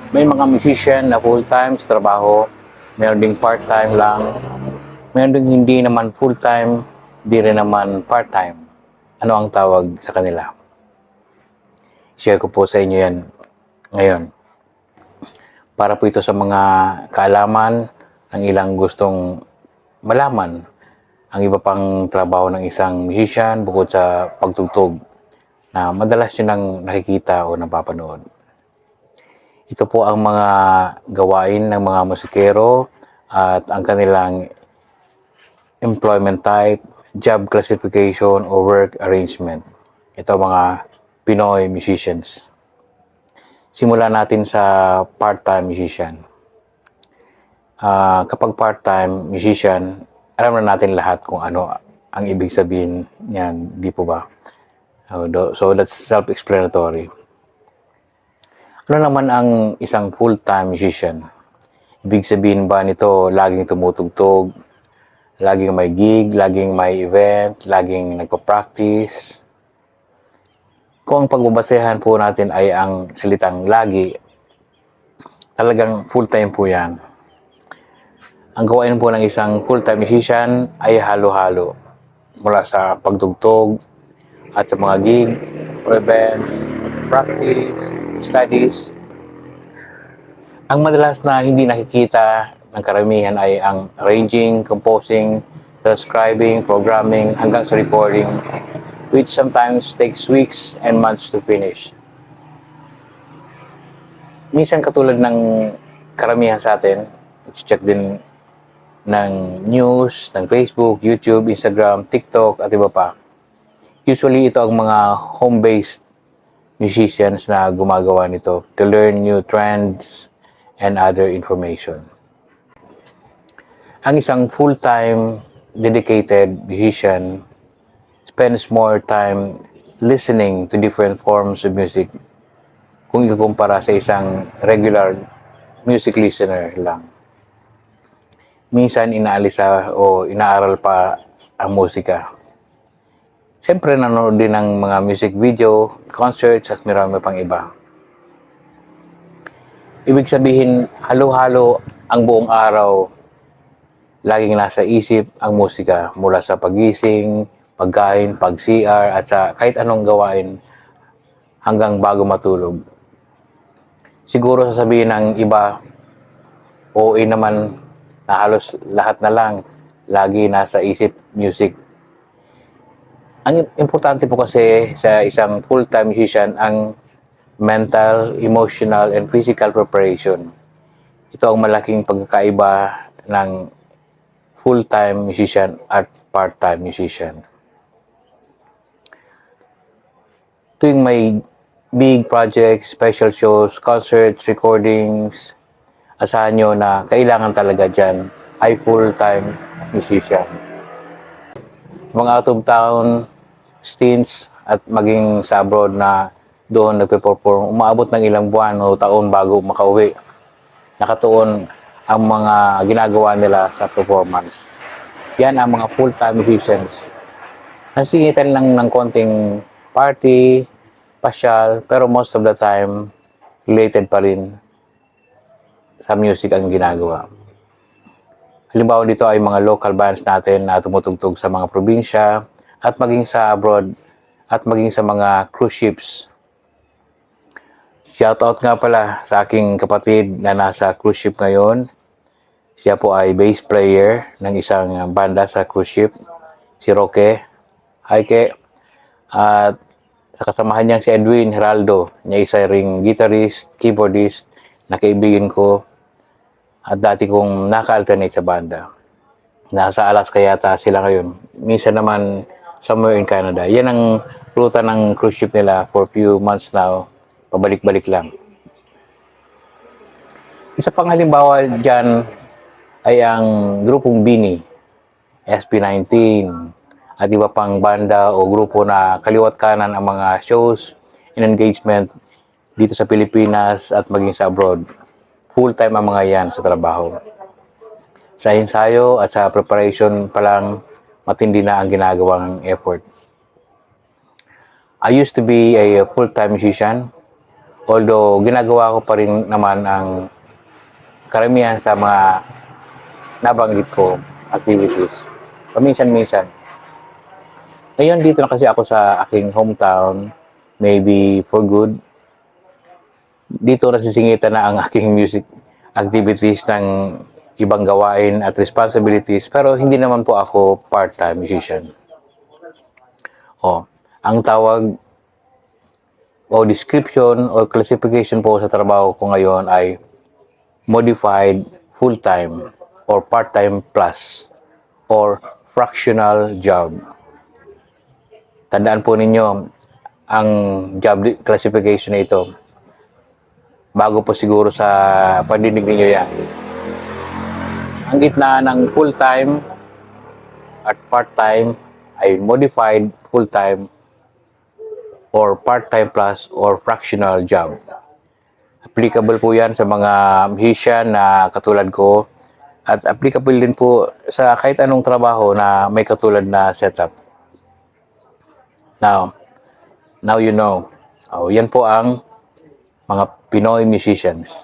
May mga musician na full-time sa trabaho, meron ding part-time lang, meron ding hindi naman full-time, di rin naman part-time. Ano ang tawag sa kanila? Share ko po sa inyo yan ngayon. Para po ito sa mga kaalaman, ang ilang gustong malaman ang iba pang trabaho ng isang musician bukod sa pagtugtog na madalas yun ang nakikita o napapanood. Ito po ang mga gawain ng mga musikero at ang kanilang employment type, job classification, o work arrangement. Ito mga Pinoy musicians. Simulan natin sa part-time musician. Kapag part-time musician, alam na natin lahat kung ano ang ibig sabihin niyan, di po ba? So that's self-explanatory. Ano naman ang isang full-time musician? Ibig sabihin ba nito laging tumutugtog, laging may gig, laging may event, laging nagpa-practice? Kung ang pagbabasehan po natin ay ang salitang lagi, talagang full-time po yan. Ang gawain po ng isang full-time musician ay halo-halo mula sa pagtugtog at sa mga gig or events, practice, studies. Ang madalas na hindi nakikita ng karamihan ay ang arranging, composing, transcribing, programming, hanggang sa recording, which sometimes takes weeks and months to finish. Minsan katulad ng karamihan sa atin, check din ng news, ng Facebook, YouTube, Instagram, TikTok, at iba pa. Usually, ito ang mga home-based musicians na gumagawa nito to learn new trends and other information. Ang isang full-time, dedicated musician spends more time listening to different forms of music kung ikukumpara sa isang regular music listener lang. Minsan inaalisa o inaaral pa ang musika. Siyempre nanonood din ng mga music video, concerts at marami pang iba. Ibig sabihin, halo-halo ang buong araw. Laging nasa isip ang musika mula sa pagising, pagkain, pag-CR at sa kahit anong gawain hanggang bago matulog. Siguro sasabihin ng iba, OA naman na halos lahat na lang lagi nasa isip music. Ang importante po kasi sa isang full-time musician ang mental, emotional, and physical preparation. Ito ang malaking pagkakaiba ng full-time musician at part-time musician. Tuwing may big projects, special shows, concerts, recordings, asahan nyo na kailangan talaga dyan ay full-time musician. Mga out-of-town stints at maging sa abroad na doon nagpe-perform, umaabot ng ilang buwan o taon bago makauwi. Nakatuon ang mga ginagawa nila sa performance. Yan ang mga full-time musicians. Nasingitan lang ng konting party, pasyal, pero most of the time, related pa rin sa music ang ginagawa. Halimbawa dito ay mga local bands natin na tumutugtog sa mga probinsya at maging sa abroad at maging sa mga cruise ships. Shoutout nga pala sa aking kapatid na nasa cruise ship ngayon. Siya po ay bass player ng isang banda sa cruise ship, si Roque. Hi, Ke. At sa kasamahan niya si Edwin Heraldo, niya isa ring guitarist, keyboardist, na kaibigan ko at dati kong naka-alternate sa banda. Nasa Alaska yata sila ngayon. Minsan naman somewhere in Canada. Yan ang ruta ng cruise ship nila for few months now. Pabalik-balik lang. Isa pang halimbawa dyan ay ang grupong Bini, SB19, at iba pang banda o grupo na kaliwat kanan ang mga shows and engagement dito sa Pilipinas at maging sa abroad. Full-time ang mga yan sa trabaho. Sa ensayo at sa preparation pa lang, matindi na ang ginagawang effort. I used to be a full-time musician Although, ginagawa ko pa rin naman ang karamihan sa mga nabanggit ko activities. Paminsan-minsan. Ngayon, dito na kasi ako sa aking hometown, maybe for good. Dito nasisingitan na ang aking music activities ng ibang gawain at responsibilities, pero hindi naman po ako part-time musician. Ang tawag o description o classification po sa trabaho ko ngayon ay modified full-time or part-time plus or fractional job. Tandaan po ninyo, ang job classification na ito, bago po siguro sa pandinig ninyo yan. Ang gitna ng full-time at part-time ay modified full-time or part-time plus or fractional job. Applicable po yan sa mga musician na katulad ko at applicable din po sa kahit anong trabaho na may katulad na setup. Now you know. Yan po ang mga Pinoy musicians.